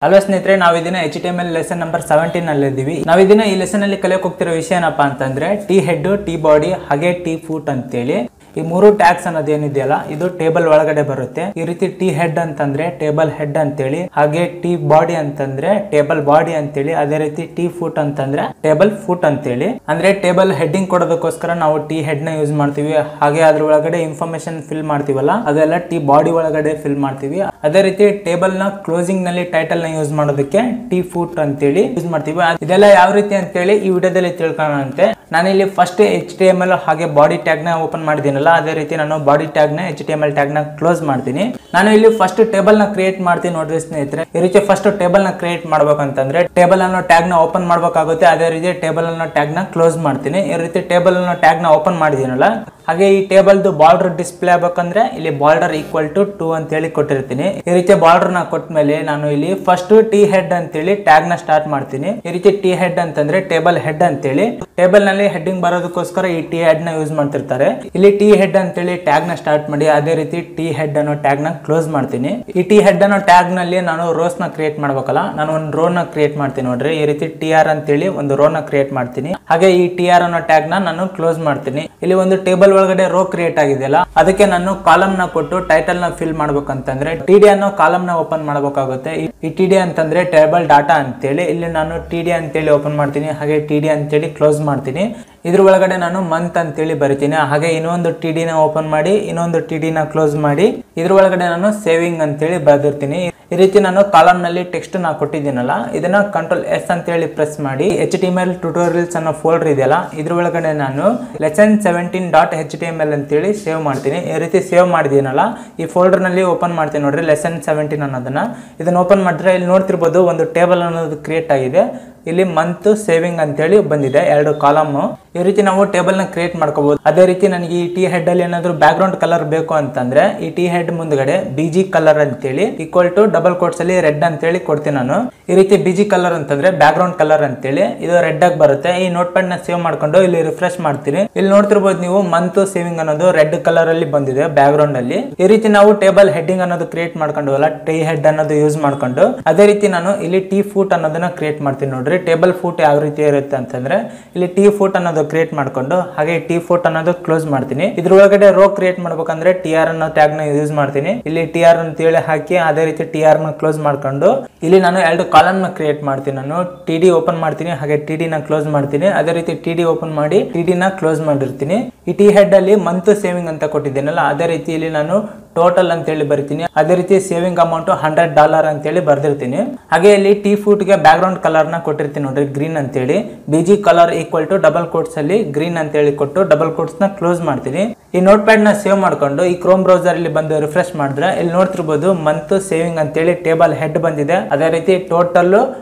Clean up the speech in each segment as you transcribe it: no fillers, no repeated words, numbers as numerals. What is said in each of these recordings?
Hello ಸ್ನೇಹಿತರೆ, ನಾವು ಇದನ್ನ HTML ಲೆಸನ್ ನಂಬರ್ 17 ನಲ್ಲಿ ಇದ್ದೀವಿ. ನಾವು ಇದನ್ನ ಈ ಲೆಸನ್ ಅಲ್ಲಿ ಕಲಿಯೋಕೆ ಹೋಗ್ತಿರೋ ವಿಷಯ ಏನಪ್ಪಾ ಅಂತಂದ್ರೆ ಟಿ ಹೆಡ್, ಟಿ ಬಾಡಿ ಹಾಗೆ ಟಿ ಫೂಟ್ ಅಂತೇಳಿ ಈ ಮೂರು ಟ್ಯಾಗ್ಸ್ ಅನ್ನೋದು ಏನಿದೆಯಲ್ಲ ಇದು ಟೇಬಲ್ ಒಳಗಡೆ ಬರುತ್ತೆ. ಈ ರೀತಿ ಟಿ ಹೆಡ್ ಅಂತಂದ್ರೆ ಟೇಬಲ್ ಹೆಡ್ ಅಂತೇಳಿ, ಹಾಗೆ ಟಿ ಬಾಡಿ ಅಂತಂದ್ರೆ ಟೇಬಲ್ ಬಾಡಿ ಅಂತೇಳಿ, ಅದೇ ರೀತಿ ಟಿ ಫೂಟ್ ಅಂತಂದ್ರೆ ಟೇಬಲ್ ಫೂಟ್ ಅಂತೇಳಿ. ಅಂದ್ರೆ ಟೇಬಲ್ ಹೆಡ್ಡಿಂಗ್ ಕೊಡೋದಕ್ಕೋಸ್ಕರ ನಾವು ಟಿ ಹೆಡ್ ನ ಯೂಸ್ ಮಾಡ್ತೀವಿ. ಹಾಗೆ ಅದ್ರ ಒಳಗಡೆ ಇನ್ಫಾರ್ಮೇಶನ್ ಫಿಲ್ ಮಾಡ್ತೀವಲ್ಲ ಅದೆಲ್ಲ ಟಿ ಬಾಡಿ ಒಳಗಡೆ ಫಿಲ್ ಮಾಡ್ತೀವಿ. ಅದೇ ರೀತಿ ಟೇಬಲ್ ನ ಕ್ಲೋಸಿಂಗ್ ನಲ್ಲಿ ಟೈಟಲ್ ನ ಯೂಸ್ ಮಾಡೋದಕ್ಕೆ ಟಿ ಫೂಟ್ ಅಂತೇಳಿ ಯೂಸ್ ಮಾಡ್ತೀವಿ. ಇದೆಲ್ಲ ಯಾವ ರೀತಿ ಅಂತೇಳಿ ಈ ವಿಡಿಯೋದಲ್ಲಿ ತಿಳ್ಕೊಳ್ಳೋಣಂತೆ. ನಾನಿಲ್ಲಿ ಫಸ್ಟ್ HTML ಹಾಗೆ ಬಾಡಿ ಟ್ಯಾಗ್ ನ ಓಪನ್ ಮಾಡಿದ್ದೀನಲ್ಲ, ಅದೇ ರೀತಿ ನಾನು ಬಾಡಿ ಟ್ಯಾಗ್ ನ HTML ಟ್ಯಾಗ್ ನ ಕ್ಲೋಸ್ ಮಾಡ್ತೀನಿ. ನಾನು ಇಲ್ಲಿ ಫಸ್ಟ್ ಟೇಬಲ್ ನ ಕ್ರಿಯೇಟ್ ಮಾಡ್ತೀನಿ ನೋಡ್ರಿ ಸ್ನೇಹಿತರೆ. ಈ ರೀತಿ ಫಸ್ಟ್ ಟೇಬಲ್ ನ ಕ್ರಿಯೇಟ್ ಮಾಡ್ಬೇಕಂತಂದ್ರೆ ಟೇಬಲ್ ಅನ್ನೋ ಟ್ಯಾಗ್ ನ ಓಪನ್ ಮಾಡ್ಬೇಕಾಗುತ್ತೆ. ಅದೇ ರೀತಿ ಟೇಬಲ್ ಅನ್ನೋ ಟ್ಯಾಗ್ ನ ಕ್ಲೋಸ್ ಮಾಡ್ತೀನಿ. ಈ ರೀತಿ ಟೇಬಲ್ ಅನ್ನೋ ಟ್ಯಾಗ್ ನ ಓಪನ್ ಮಾಡಿದೀನಲ್ಲ, ಹಾಗೆ ಈ ಟೇಬಲ್ ಬಾರ್ಡರ್ ಡಿಸ್ಪ್ಲೇ ಆಗ್ಬೇಕಂದ್ರೆ ಇಲ್ಲಿ ಬಾರ್ಡರ್ ಈಕ್ವಲ್ ಟು 2 ಅಂತ ಹೇಳಿ ಕೊಟ್ಟಿರ್ತೀನಿ. ಈ ರೀತಿ ಬಾರ್ಡರ್ ನ ಕೊಟ್ಟ ಮೇಲೆ ನಾನು ಇಲ್ಲಿ ಫಸ್ಟ್ ಟಿ ಹೆಡ್ ಅಂತೇಳಿ ಟ್ಯಾಗ್ ನ ಸ್ಟಾರ್ಟ್ ಮಾಡ್ತೀನಿ. ಈ ರೀತಿ ಟಿ ಹೆಡ್ ಅಂತಂದ್ರೆ ಟೇಬಲ್ ಹೆಡ್ ಅಂತೇಳಿ, ಟೇಬಲ್ ನಲ್ಲಿ ಹೆಡ್ಡಿಂಗ್ ಬರೋದಕ್ಕೋಸ್ಕರ ಈ ಟಿ ಹೆಡ್ ನ ಯೂಸ್ ಮಾಡ್ತಿರ್ತಾರೆ. ಇಲ್ಲಿ ಟಿ ಹೆಡ್ ಅಂತೇಳಿ ಟ್ಯಾಗ್ ನ ಸ್ಟಾರ್ಟ್ ಮಾಡಿ ಅದೇ ರೀತಿ ಟಿ ಹೆಡ್ ಅನ್ನೋ ಟ್ಯಾಗ್ ನ ಕ್ಲೋಸ್ ಮಾಡ್ತೀನಿ. ಈ ಟಿ ಹೆಡ್ ಅನ್ನೋ ಟ್ಯಾಗ್ ನಲ್ಲಿ ನಾನು ರೋಸ್ ನ ಕ್ರಿಯೇಟ್ ಮಾಡ್ಬೇಕಲ್ಲ, ನಾನು ಒಂದು ರೋ ನ ಕ್ರಿಯೇಟ್ ಮಾಡ್ತೀನಿ ನೋಡ್ರಿ. ಈ ರೀತಿ TR ಅಂತೇಳಿ ಒಂದು ರೋ ನ ಕ್ರಿಯೇಟ್ ಮಾಡ್ತೀನಿ. ಹಾಗೆ ಈ TR ಅನ್ನೋ ಟ್ಯಾಗ್ ನ ನಾನು ಕ್ಲೋಸ್ ಮಾಡ್ತೀನಿ. ಇಲ್ಲಿ ಒಂದು ಟೇಬಲ್ ಒಳಗಡೆ ರೋ ಕ್ರಿಯೇಟ್ ಆಗಿದೆಯಲ್ಲ, ಅದಕ್ಕೆ ನಾನು ಕಾಲಮ್ ನ ಕೊಟ್ಟು ಟೈಟಲ್ ನ ಫಿಲ್ ಮಾಡ್ಬೇಕಂತಂದ್ರೆ TD ಅನ್ನೋ ಕಾಲಮ್ ನ ಓಪನ್ ಮಾಡಬೇಕಾಗುತ್ತೆ. ಈ TD ಅಂತಂದ್ರೆ ಟೇಬಲ್ ಡಾಟಾ ಅಂತೇಳಿ, ಇಲ್ಲಿ ನಾನು TD ಅಂತೇಳಿ ಓಪನ್ ಮಾಡ್ತೀನಿ. ಹಾಗೆ TD ಅಂತೇಳಿ ಕ್ಲೋಸ್ ಮಾಡ್ತೀನಿ. ಇದ್ರ ಒಳಗಡೆ ನಾನು ಮಂತ್ ಅಂತೇಳಿ ಬರಿತೀನಿ. ಹಾಗೆ ಇನ್ನೊಂದು TD ನ ಓಪನ್ ಮಾಡಿ ಇನ್ನೊಂದು TD ನ ಕ್ಲೋಸ್ ಮಾಡಿ ಇದ್ರ ಒಳಗಡೆ ನಾನು ಸೇವಿಂಗ್ ಅಂತೇಳಿ ಬರೆದಿರ್ತೀನಿ. ಈ ರೀತಿ ನಾನು ಕಾಲಮ್ ನಲ್ಲಿ ಟೆಕ್ಸ್ಟ್ ನ ಕೊಟ್ಟಿದ್ದೀನಲ್ಲ, ಇದನ್ನ Ctrl+S ಅಂತೇಳಿ ಪ್ರೆಸ್ ಮಾಡಿ HTML ಟ್ಯುಟೋರಿಯಲ್ಸ್ ಅನ್ನೋ ಫೋಲ್ಡರ್ ಇದೆಯಲ್ಲ ಇದ್ರ ಒಳಗಡೆ ನಾನು lesson17.html ಅಂತೇಳಿ ಸೇವ್ ಮಾಡ್ತೀನಿ. ಈ ರೀತಿ ಸೇವ್ ಮಾಡಿದೀನಲ್ಲ, ಈ ಫೋಲ್ಡರ್ ನಲ್ಲಿ ಓಪನ್ ಮಾಡ್ತೀನಿ ನೋಡ್ರಿ lesson17 ಅನ್ನೋದನ್ನ. ಇದನ್ನ ಓಪನ್ ಮಾಡಿದ್ರೆ ಇಲ್ಲಿ ನೋಡ್ತಿರ್ಬೋದು ಒಂದು ಟೇಬಲ್ ಅನ್ನೋದು ಕ್ರಿಯೇಟ್ ಆಗಿದೆ. ಇಲ್ಲಿ ಮಂತ್ ಸೇವಿಂಗ್ ಅಂತೇಳಿ ಬಂದಿದೆ, 2 ಕಾಲಮ್. ಈ ರೀತಿ ನಾವು ಟೇಬಲ್ ನ ಕ್ರಿಯೇಟ್ ಮಾಡ್ಕೋಬಹುದು. ಅದೇ ರೀತಿ ನನಗೆ ಈ ಟಿ ಹೆಡ್ ಅಲ್ಲಿ ಏನಾದ್ರು ಬ್ಯಾಕ್ ಗ್ರೌಂಡ್ ಕಲರ್ ಬೇಕು ಅಂತಂದ್ರೆ ಈ ಟಿ ಹೆಡ್ ಮುಂದ್ಗಡೆ BG ಕಲರ್ ಅಂತೇಳಿ ಈಕ್ವಲ್ ಟು ಡಬಲ್ ಕೋಟ್ಸ್ ಅಲ್ಲಿ ರೆಡ್ ಅಂತೇಳಿ ಕೊಡ್ತೀನಿ ನಾನು. ಈ ರೀತಿ BG ಕಲರ್ ಅಂತಂದ್ರೆ ಬ್ಯಾಕ್ ಗ್ರೌಂಡ್ ಕಲರ್ ಅಂತೇಳಿ ಇದು ರೆಡ್ ಆಗಿ ಬರುತ್ತೆ. ಈ ನೋಟ್ ಪ್ಯಾಡ್ ನ ಸೇವ್ ಮಾಡ್ಕೊಂಡು ಇಲ್ಲಿ ರಿಫ್ರೆಶ್ ಮಾಡ್ತೀನಿ. ಇಲ್ಲಿ ನೋಡ್ತಿರ್ಬೋದು ನೀವು ಮಂತ್ ಸೇವಿಂಗ್ ಅನ್ನೋದು ರೆಡ್ ಕಲರ್ ಅಲ್ಲಿ ಬಂದಿದೆ ಬ್ಯಾಕ್ ಗ್ರೌಂಡ್ ಅಲ್ಲಿ. ಈ ರೀತಿ ನಾವು ಟೇಬಲ್ ಹೆಡ್ಡಿಂಗ್ ಅನ್ನೋದು ಕ್ರಿಯೇಟ್ ಮಾಡ್ಕೊಂಡ್ವಲ್ಲ, ಟಿ ಹೆಡ್ ಅನ್ನೋದು ಯೂಸ್ ಮಾಡ್ಕೊಂಡು ಅದೇ ರೀತಿ ನಾನು ಇಲ್ಲಿ ಟಿ ಫೂಟ್ ಅನ್ನೋದನ್ನ ಕ್ರಿಯೇಟ್ ಮಾಡ್ತೀನಿ ನೋಡ್ರಿ. ಟೇಬಲ್ ಫೂಟ್ ಯಾವ ರೀತಿ ಇರುತ್ತೆ ಅಂತಂದ್ರೆ ಇಲ್ಲಿ ಟಿ ಫೂಟ್ ಅನ್ನೋದು ಕ್ರಿಯೇಟ್ ಮಾಡ್ಕೊಂಡು ಹಾಗೆ ಟಿ ಫೂಟ್ ಅನ್ನೋದು ಕ್ಲೋಸ್ ಮಾಡ್ತೀನಿ. ಇದ್ರೊಳಗಡೆ ರೋ ಕ್ರಿಯೇಟ್ ಮಾಡ್ಬೇಕಂದ್ರೆ TR ಅನ್ನೋ ಟ್ಯಾಗ್ ನ ಯೂಸ್ ಮಾಡ್ತೀನಿ. ಇಲ್ಲಿ TR ಅಂತ ಹೇಳಿ ಹಾಕಿ ಅದೇ ರೀತಿ TR ನ ಕ್ಲೋಸ್ ಮಾಡ್ಕೊಂಡು ಇಲ್ಲಿ ನಾನು 2 ಕಾಲಮ್ ನ ಕ್ರಿಯೇಟ್ ಮಾಡ್ತೀನಿ. ನಾನು TD ಓಪನ್ ಮಾಡ್ತೀನಿ, ಹಾಗೆ TD ನ ಕ್ಲೋಸ್ ಮಾಡ್ತೀನಿ. ಅದೇ ರೀತಿ TD ಓಪನ್ ಮಾಡಿ TD ನ ಕ್ಲೋಸ್ ಮಾಡಿರ್ತೀನಿ. ಈ ಟಿ ಹೆಡ್ ಅಲ್ಲಿ ಮಂತ್ ಸೇವಿಂಗ್ ಅಂತ ಕೊಟ್ಟಿದ್ದೇನಲ್ಲ, ಅದೇ ರೀತಿ ಇಲ್ಲಿ ನಾನು ಟೋಟಲ್ ಅಂತೇಳಿ ಬರಿತೀನಿ. ಅದೇ ರೀತಿ ಸೇವಿಂಗ್ ಅಮೌಂಟ್ $100 ಅಂತೇಳಿ ಬರ್ದಿರ್ತೀನಿ. ಹಾಗೆ ಇಲ್ಲಿ ಟಿ ಫೂಟ್ ಗೆ ಬ್ಯಾಕ್ ಗ್ರೌಂಡ್ ಕಲರ್ ನ ಕೊಟ್ಟಿರ್ತೀನಿ ನೋಡ್ರಿ, ಗ್ರೀನ್ ಅಂತೇಳಿ. BG colour equal to double quotes ಅಲ್ಲಿ ಗ್ರೀನ್ ಅಂತೇಳಿ ಕೊಟ್ಟು ಡಬಲ್ ಕೋಟ್ಸ್ ನ ಕ್ಲೋಸ್ ಮಾಡ್ತೀನಿ. ಈ ನೋಟ್ ಪ್ಯಾಡ್ ನ ಸೇವ್ ಮಾಡ್ಕೊಂಡು ಈ ಕ್ರೋಮ್ ಬ್ರೌಸರ್ ಅಲ್ಲಿ ಬಂದು ರಿಫ್ರೆಶ್ ಮಾಡಿದ್ರೆ ಇಲ್ಲಿ ನೋಡ್ತಿರ್ಬೋದು ಮಂತ್ ಸೇವಿಂಗ್ ಅಂತೇಳಿ ಟೇಬಲ್ ಹೆಡ್ ಬಂದಿದೆ. ಅದೇ ರೀತಿ ಟೋಟಲ್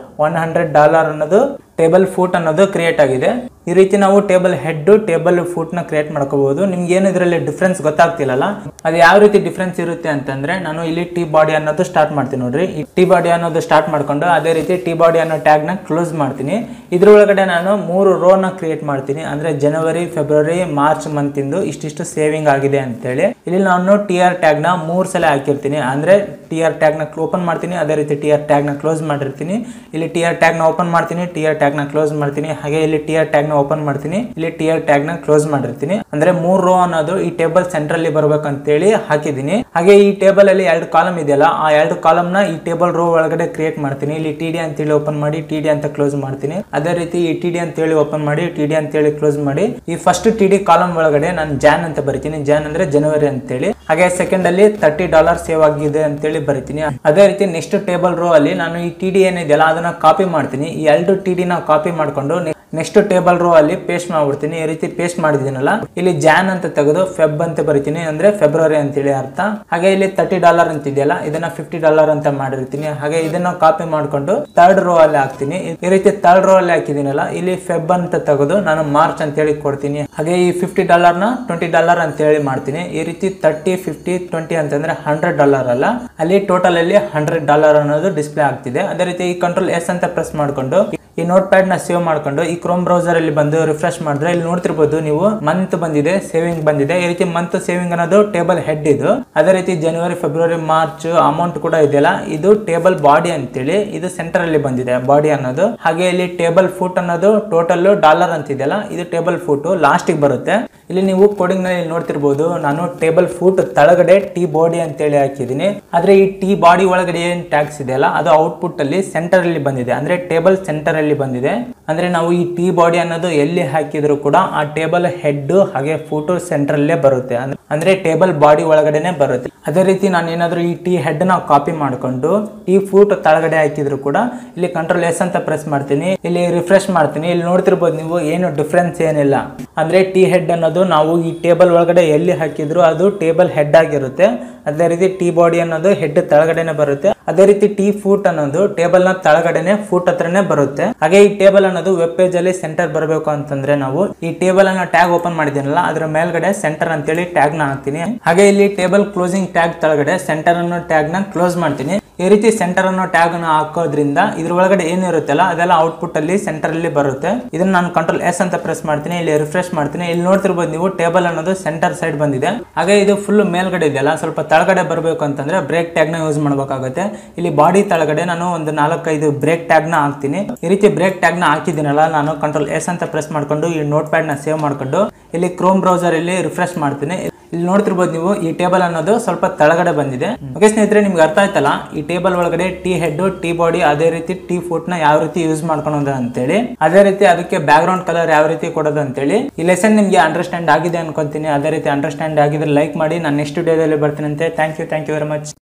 $100 ಅನ್ನೋದು ಟೇಬಲ್ ಫೂಟ್ ಅನ್ನೋದು ಕ್ರಿಯೇಟ್ ಆಗಿದೆ. ಈ ರೀತಿ ನಾವು ಟೇಬಲ್ ಹೆಡ್ ಟೇಬಲ್ ಫೂಟ್ ನ ಕ್ರಿಯೇಟ್ ಮಾಡ್ಕೋಬಹುದು. ನಿಮ್ಗೆ ಏನು ಇದರಲ್ಲಿ ಡಿಫ್ರೆನ್ಸ್ ಗೊತ್ತಾಗ್ತಿಲ್ಲಲ್ಲ, ಅದು ಯಾವ ರೀತಿ ಡಿಫ್ರೆನ್ಸ್ ಇರುತ್ತೆ ಅಂತಂದ್ರೆ ನಾನು ಇಲ್ಲಿ ಟಿ ಬಾಡಿ ಅನ್ನೋದು ಸ್ಟಾರ್ಟ್ ಮಾಡ್ತೀನಿ ನೋಡ್ರಿ. ಈ ಟಿ ಬಾಡಿ ಅನ್ನೋದು ಸ್ಟಾರ್ಟ್ ಮಾಡ್ಕೊಂಡು ಅದೇ ರೀತಿ ಟಿ ಬಾಡಿ ಅನ್ನೋ ಟ್ಯಾಗ್ ನ ಕ್ಲೋಸ್ ಮಾಡ್ತೀನಿ. ಇದ್ರೊಳಗಡೆ ನಾನು 3 ರೋ ನ ಕ್ರಿಯೇಟ್ ಮಾಡ್ತೀನಿ. ಅಂದ್ರೆ ಜನವರಿ, ಫೆಬ್ರವರಿ, ಮಾರ್ಚ್ ಮಂತ್ ಇಂದು ಇಷ್ಟಿಷ್ಟು ಸೇವಿಂಗ್ ಆಗಿದೆ ಅಂತೇಳಿ. ಇಲ್ಲಿ ನಾನು TR ಟ್ಯಾಗ್ ನ 3 ಸಲ ಹಾಕಿರ್ತೀನಿ. ಅಂದ್ರೆ TR ಟ್ಯಾಗ್ ನ ಓಪನ್ ಮಾಡ್ತೀನಿ, ಅದೇ ರೀತಿ TR ಟ್ಯಾಗ್ ನ ಕ್ಲೋಸ್ ಮಾಡಿರ್ತೀನಿ. ಇಲ್ಲಿ TR ಟ್ಯಾಗ್ ನ ಓಪನ್ ಮಾಡ್ತೀನಿ, TR ಟ್ಯಾಗ್ ನ ಕ್ಲೋಸ್ ಮಾಡ್ತೀನಿ. ಹಾಗೆ ಇಲ್ಲಿ TR ಟ್ಯಾಗ್ ನ ಓಪನ್ ಮಾಡ್ತೀನಿ, ಇಲ್ಲಿ TR ಟ್ಯಾಗ್ ನ ಕ್ಲೋಸ್ ಮಾಡಿರ್ತೀನಿ. ಅಂದ್ರೆ 3 ರೋ ಅನ್ನೋದು ಈ ಟೇಬಲ್ ಸೆಂಟರ್ ಅಲ್ಲಿ ಬರ್ಬೇಕಂತೇಳಿ ಹಾಕಿದೀನಿ. ಹಾಗೆ ಈ ಟೇಬಲ್ ಅಲ್ಲಿ 2 ಕಾಲಮ್ ಇದೆಯಲ್ಲ, ಆ 2 ಕಾಲಮ್ ನ ಈ ಟೇಬಲ್ ರೋ ಒಳಗಡೆ ಕ್ರಿಯೇಟ್ ಮಾಡ್ತೀನಿ. ಇಲ್ಲಿ TD ಅಂತೇಳಿ ಓಪನ್ ಮಾಡಿ TD ಅಂತ ಕ್ಲೋಸ್ ಮಾಡ್ತೀನಿ. ಅದೇ ರೀತಿ ಈ TD ಅಂತೇಳಿ ಓಪನ್ ಮಾಡಿ TD ಅಂತೇಳಿ ಕ್ಲೋಸ್ ಮಾಡಿ ಈ ಫಸ್ಟ್ TD ಕಾಲಮ್ ಒಳಗಡೆ ನಾನು ಜಾನ್ ಅಂತ ಬರಿತೀನಿ. ಜಾನ್ ಅಂದ್ರೆ ಜನವರಿ ಅಂತೇಳಿ. ಹಾಗೆ ಸೆಕೆಂಡ್ ಅಲ್ಲಿ $30 ಸೇವ್ ಆಗಿದೆ ಅಂತೇಳಿ ಬರಿತೀನಿ. ಅದೇ ರೀತಿ ನೆಕ್ಸ್ಟ್ ಟೇಬಲ್ ರೋ ಅಲ್ಲಿ ನಾನು ಈ TD ಏನಿದೆಯಲ್ಲ ಅದನ್ನ ಕಾಪಿ ಮಾಡ್ತೀನಿ. ಈ 2 TD ನ ಕಾಪಿ ಮಾಡ್ಕೊಂಡು ನೆಕ್ಸ್ಟ್ ಟೇಬಲ್ ರೋ ಅಲ್ಲಿ ಪೇಸ್ಟ್ ಮಾಡ್ಬಿಡ್ತೀನಿ. ಈ ರೀತಿ ಪೇಸ್ಟ್ ಮಾಡಿದ್ದೀನಲ್ಲ, ಇಲ್ಲಿ ಜಾನ್ ಅಂತ ತೆಗೆದು ಫೆಬ್ ಅಂತ ಬರಿತೀನಿ, ಅಂದ್ರೆ ಫೆಬ್ರವರಿ ಅಂತೇಳಿ ಅರ್ಥ. ಹಾಗೆ ಇಲ್ಲಿ $30 ಅಂತ ಇದೆಯಲ್ಲ ಇದನ್ನ $50 ಅಂತ ಮಾಡಿರ್ತೀನಿ. ಹಾಗೆ ಇದನ್ನ ಕಾಪಿ ಮಾಡ್ಕೊಂಡು ಥರ್ಡ್ ರೋ ಅಲ್ಲಿ ಹಾಕ್ತೀನಿ. ಈ ರೀತಿ ಥರ್ಡ್ ರೋ ಅಲ್ಲಿ ಹಾಕಿದೀನಲ್ಲ, ಇಲ್ಲಿ ಫೆಬ್ ಅಂತ ತೆಗೆದು ನಾನು ಮಾರ್ಚ್ ಅಂತ ಹೇಳಿ ಕೊಡ್ತೀನಿ. ಹಾಗೆ ಈ $50 ನ $20 ಅಂತ ಹೇಳಿ ಮಾಡ್ತೀನಿ. ಈ ರೀತಿ 30, 50, 20 ಅಂತಂದ್ರೆ $100 ಅಲ್ಲ, ಅಲ್ಲಿ ಟೋಟಲ್ ಅಲ್ಲಿ $100 ಅನ್ನೋದು ಡಿಸ್ಪ್ಲೇ ಆಗ್ತಿದೆ. ಅದೇ ರೀತಿ ಈ Ctrl+S ಅಂತ ಪ್ರೆಸ್ ಮಾಡ್ಕೊಂಡು ಈ ನೋಟ್ ಪ್ಯಾಡ್ ನ ಸೇವ್ ಮಾಡ್ಕೊಂಡು ಈ ಕ್ರೋಮ್ ಬ್ರೌಸರ್ ಅಲ್ಲಿ ಬಂದು ರಿಫ್ರೆಶ್ ಮಾಡಿದ್ರೆ ಇಲ್ಲಿ ನೋಡ್ತಿರ್ಬೋದು ನೀವು ಮಂತ್ ಬಂದಿದೆ, ಸೇವಿಂಗ್ ಬಂದಿದೆ. ಈ ರೀತಿ ಮಂತ್ ಸೇವಿಂಗ್ ಅನ್ನೋದು ಟೇಬಲ್ ಹೆಡ್ ಇದು. ಅದೇ ರೀತಿ ಜನವರಿ, ಫೆಬ್ರವರಿ, ಮಾರ್ಚ್ ಅಮೌಂಟ್ ಕೂಡ ಇದೆಯಲ್ಲ, ಇದು ಟೇಬಲ್ ಬಾಡಿ ಅಂತೇಳಿ ಇದು ಸೆಂಟರ್ ಅಲ್ಲಿ ಬಂದಿದೆ ಬಾಡಿ ಅನ್ನೋದು. ಹಾಗೆ ಇಲ್ಲಿ ಟೇಬಲ್ ಫುಟ್ ಅನ್ನೋದು ಟೋಟಲ್ ಡಾಲರ್ ಅಂತಿದೆಯಲ್ಲ, ಇದು ಟೇಬಲ್ ಫುಟ್ ಲಾಸ್ಟ್ ಬರುತ್ತೆ. ಇಲ್ಲಿ ನೀವು ಕೋಡಿಂಗ್ ನಲ್ಲಿ ನೋಡ್ತಿರ್ಬೋದು, ನಾನು ಟೇಬಲ್ ಫುಟ್ ತಳಗಡೆ ಟಿ ಬಾಡಿ ಅಂತೇಳಿ ಹಾಕಿದೀನಿ. ಆದ್ರೆ ಈ ಟಿ ಬಾಡಿ ಒಳಗಡೆ ಏನ್ ಟ್ಯಾಕ್ಸ್ ಇದೆಯಲ್ಲ ಅದು ಔಟ್ಪುಟ್ ಅಲ್ಲಿ ಸೆಂಟರ್ ಅಲ್ಲಿ ಬಂದಿದೆ, ಅಂದ್ರೆ ಟೇಬಲ್ ಸೆಂಟರ್ ಅಲ್ಲಿ ಬಂದಿದೆ. ಅಂದ್ರೆ ನಾವು ಈ ಟಿ ಬಾಡಿ ಅನ್ನೋದು ಎಲ್ಲಿ ಹಾಕಿದ್ರು ಕೂಡ ಆ ಟೇಬಲ್ ಹೆಡ್ ಹಾಗೆ ಫೋಟೋ ಸೆಂಟರ್ ಅಲ್ಲೇ ಬರುತ್ತೆ, ಅಂದ್ರೆ ಟೇಬಲ್ ಬಾಡಿ ಒಳಗಡೆನೆ ಬರುತ್ತೆ. ಅದೇ ರೀತಿ ನಾನು ಏನಾದ್ರು ಈ ಟಿ ಹೆಡ್ ನ ಕಾಪಿ ಮಾಡ್ಕೊಂಡು ಟಿ ಫೂಟ್ ತಳಗಡೆ ಹಾಕಿದ್ರು ಕೂಡ ಇಲ್ಲಿ ಕಂಟ್ರೋಲ್ ಎಸ್ ಅಂತ ಪ್ರೆಸ್ ಮಾಡ್ತೀನಿ, ಇಲ್ಲಿ ರಿಫ್ರೆಶ್ ಮಾಡ್ತೀನಿ. ಇಲ್ಲಿ ನೋಡ್ತಿರ್ಬೋದು ನೀವು ಏನು ಡಿಫ್ರೆನ್ಸ್ ಏನಿಲ್ಲ. ಅಂದ್ರೆ ಟಿ ಹೆಡ್ ಅನ್ನೋದು ನಾವು ಈ ಟೇಬಲ್ ಒಳಗಡೆ ಎಲ್ಲಿ ಹಾಕಿದ್ರು ಅದು ಟೇಬಲ್ ಹೆಡ್ ಆಗಿರುತ್ತೆ. ಅದೇ ರೀತಿ ಟಿ ಬಾಡಿ ಅನ್ನೋದು ಹೆಡ್ ತಳಗಡೆನೆ ಬರುತ್ತೆ. ಅದೇ ರೀತಿ ಟಿ ಫೂಟ್ ಅನ್ನೋದು ಟೇಬಲ್ ನ ತಳಗಡೆನೆ ಫೂಟ್ ಹತ್ರನೇ ಬರುತ್ತೆ. ಹಾಗೆ ಈ ಟೇಬಲ್ ಅನ್ನೋದು ವೆಬ್ ಪೇಜ್ ಅಲ್ಲಿ ಸೆಂಟರ್ ಬರಬೇಕು ಅಂತಂದ್ರೆ ನಾವು ಈ ಟೇಬಲ್ ಅನ್ನ ಟ್ಯಾಗ್ ಓಪನ್ ಮಾಡಿದ್ದೀನಲ್ಲ ಅದ್ರ ಮೇಲ್ಗಡೆ ಸೆಂಟರ್ ಅಂತೇಳಿ ಟ್ಯಾಗ್ ನ ಹಾಕ್ತೀನಿ. ಹಾಗೆ ಇಲ್ಲಿ ಟೇಬಲ್ ಕ್ಲೋಸಿಂಗ್ ಟ್ಯಾಗ್ ತಳಗಡೆ ಸೆಂಟರ್ ಅನ್ನೋ ಟ್ಯಾಗ್ ನ ಕ್ಲೋಸ್ ಮಾಡ್ತೀನಿ. ಈ ರೀತಿ ಸೆಂಟರ್ ಅನ್ನೋ ಟ್ಯಾಗ್ ನ ಹಾಕೋದ್ರಿಂದ ಇದ್ರ ಒಳಗಡೆ ಏನಿರುತ್ತಲ್ಲ ಅದೆಲ್ಲ ಔಟ್ಪುಟ್ ಅಲ್ಲಿ ಸೆಂಟರ್ ಅಲ್ಲಿ ಬರುತ್ತೆ. ಇದನ್ನ ನಾನು ಕಂಟ್ರೋಲ್ ಎಸ್ ಅಂತ ಪ್ರೆಸ್ ಮಾಡ್ತೀನಿ, ಇಲ್ಲಿ ರಿಫ್ರೆಶ್ ಮಾಡ್ತೀನಿ. ಇಲ್ಲಿ ನೋಡ್ತಿರ್ಬೋದು ನೀವು ಟೇಬಲ್ ಅನ್ನೋದು ಸೆಂಟರ್ ಸೈಡ್ ಬಂದಿದೆ. ಹಾಗೆ ಇದು ಫುಲ್ ಮೇಲ್ಗಡೆ ಇದೆಯಲ್ಲ, ಸ್ವಲ್ಪ ತಳಗಡೆ ಬರಬೇಕು ಅಂತಂದ್ರೆ ಬ್ರೇಕ್ ಟ್ಯಾಗ್ ನ ಯೂಸ್ ಮಾಡಬೇಕಾಗುತ್ತೆ. ಇಲ್ಲಿ ಬಾಡಿ ತಳಗಡೆ ನಾನು ಒಂದು 4-5 ಬ್ರೇಕ್ ಟ್ಯಾಗ್ ನ ಹಾಕ್ತೀನಿ. ಈ ರೀತಿ ಬ್ರೇಕ್ ಟ್ಯಾಗ್ ನ ಹಾಕಿದ್ದೀನಲ್ಲ, ನಾನು ಕಂಟ್ರೋಲ್ ಎಸ್ ಅಂತ ಪ್ರೆಸ್ ಮಾಡ್ಕೊಂಡು ಈ ನೋಟ್ ಪ್ಯಾಡ್ ನ ಸೇವ್ ಮಾಡ್ಕೊಂಡು ಇಲ್ಲಿ ಕ್ರೋಮ್ ಬ್ರೌಸರ್ ಇಲ್ಲಿ ರಿಫ್ರೆಶ್ ಮಾಡ್ತೀನಿ. ಇಲ್ಲಿ ನೋಡ್ತಿರ್ಬೋದು ನೀವು ಈ ಟೇಬಲ್ ಅನ್ನೋದು ಸ್ವಲ್ಪ ತಳಗಡೆ ಬಂದಿದೆ. ಓಕೆ ಸ್ನೇಹಿತರೆ, ನಿಮ್ಗೆ ಅರ್ಥ ಆಯ್ತಲ್ಲ ಈ ಟೇಬಲ್ ಒಳಗಡೆ ಟಿ ಹೆಡ್, ಟಿ ಬಾಡಿ, ಅದೇ ರೀತಿ ಟಿ ಫುಟ್ ನ ಯಾವ ರೀತಿ ಯೂಸ್ ಮಾಡ್ಕೊಳೋದು ಅಂತೇಳಿ, ಅದೇ ರೀತಿ ಅದಕ್ಕೆ ಬ್ಯಾಕ್ ಗ್ರೌಂಡ್ ಕಲರ್ ಯಾವ ರೀತಿ ಕೊಡೋದು ಅಂತೇಳಿ. ಈ ಲೆಸನ್ ನಿಮ್ಗೆ ಅಂಡರ್ಸ್ಟ್ಯಾಂಡ್ ಆಗಿದೆ ಅನ್ಕೊಂತೀನಿ. ಅದೇ ರೀತಿ ಅಂಡರ್ಸ್ಟ್ಯಾಂಡ್ ಆಗಿದ್ರೆ ಲೈಕ್ ಮಾಡಿ. ನಾನು ನೆಕ್ಸ್ಟ್ ವಿಡಿಯೋದಲ್ಲಿ ಬರ್ತೀನಿ ಅಂತೆ. Thank you very much.